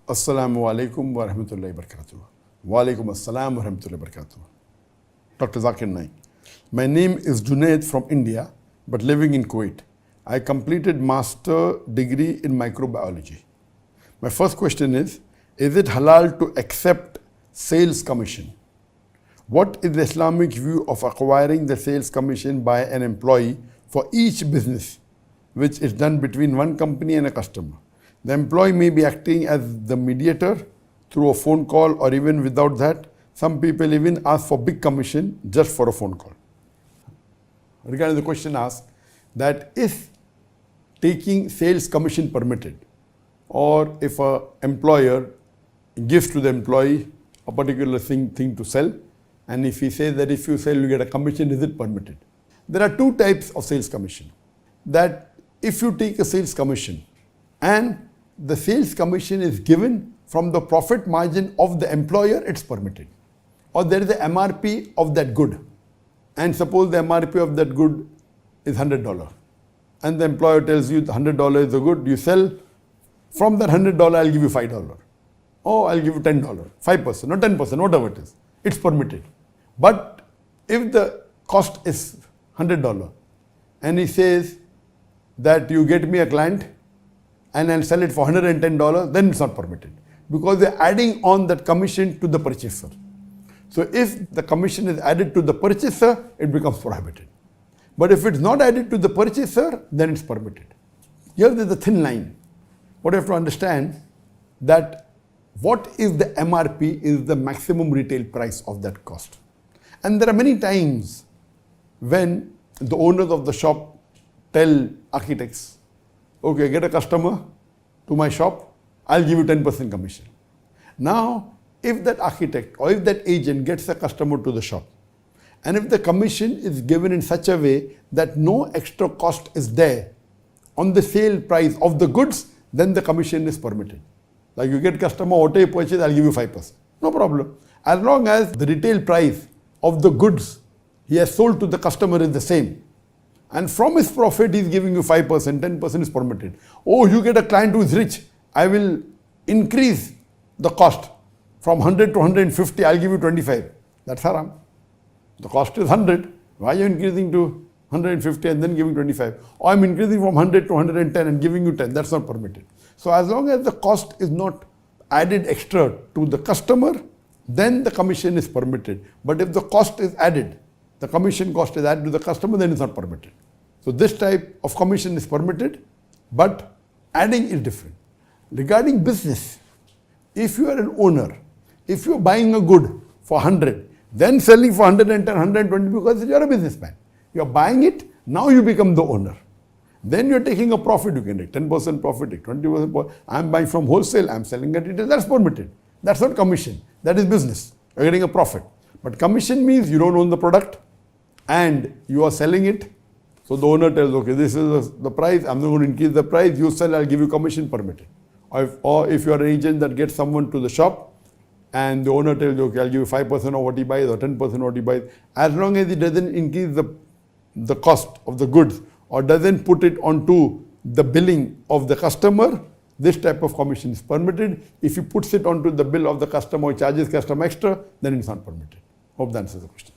Assalamu alaikum wa rahmatullahi wa barakatuh. Wa alaikum assalam wa rahmatullahi wa barakatuh. Dr. Zakir Naik. My name is Junaid from India, but living in Kuwait. I completed master degree in microbiology. My first question is it halal to accept sales commission? What is the Islamic view of acquiring the sales commission by an employee for each business, which is done between one company and a customer? The employee may be acting as the mediator through a phone call, or even without that. Some people even ask for big commission just for a phone call. Regarding the question asked, that is taking sales commission permitted? Or if an employer gives to the employee a particular thing to sell, and if he says that if you sell you get a commission, is it permitted? There are two types of sales commission. That if you take a sales commission and the sales commission is given from the profit margin of the employer, it's permitted. Or there is a MRP of that good, and suppose the MRP of that good is $100, and the employer tells you the $100 is the good, you sell, from that $100 I'll give you $5, or I'll give you $10, 5% or 10%, whatever it is, it's permitted. But if the cost is $100 and he says that you get me a client and I'll sell it for $110, then it's not permitted, because they're adding on that commission to the purchaser. So if the commission is added to the purchaser, it becomes prohibited. But if it's not added to the purchaser, then it's permitted. Here there's a thin line. What you have to understand, that what is the MRP is the maximum retail price of that cost. And there are many times when the owners of the shop tell architects, okay, get a customer to my shop, I'll give you 10% commission. Now, if that architect or if that agent gets a customer to the shop, and if the commission is given in such a way that no extra cost is there on the sale price of the goods, then the commission is permitted. Like you get customer, whatever you purchase, I'll give you 5%. No problem. As long as the retail price of the goods he has sold to the customer is the same, and from his profit he is giving you 5%, 10% is permitted. Oh, you get a client who is rich, I will increase the cost from 100 to 150, I'll give you 25. That's haram. The cost is 100. Why are you increasing to 150 and then giving 25? Or I'm increasing from 100 to 110 and giving you 10. That's not permitted. So as long as the cost is not added extra to the customer, then the commission is permitted. But if the cost is added, the commission cost is added to the customer, then it's not permitted. So this type of commission is permitted, but adding is different. Regarding business, if you are an owner, if you are buying a good for 100, then selling for 110, 120 because you are a businessman. You are buying it, now you become the owner. Then you are taking a profit, you can take 10% profit, take 20% profit. I am buying from wholesale, I am selling at retail, that's permitted. That's not commission, that is business. You are getting a profit. But commission means you don't own the product and you are selling it. So the owner tells, okay, this is the price, I'm not going to increase the price, you sell, I'll give you commission, permitted. Or if you are an agent that gets someone to the shop and the owner tells you, okay, I'll give you 5% of what he buys or 10% of what he buys, as long as he doesn't increase the cost of the goods or doesn't put it onto the billing of the customer, this type of commission is permitted. If he puts it onto the bill of the customer or charges customer extra, then it's not permitted. Hope that answers the question.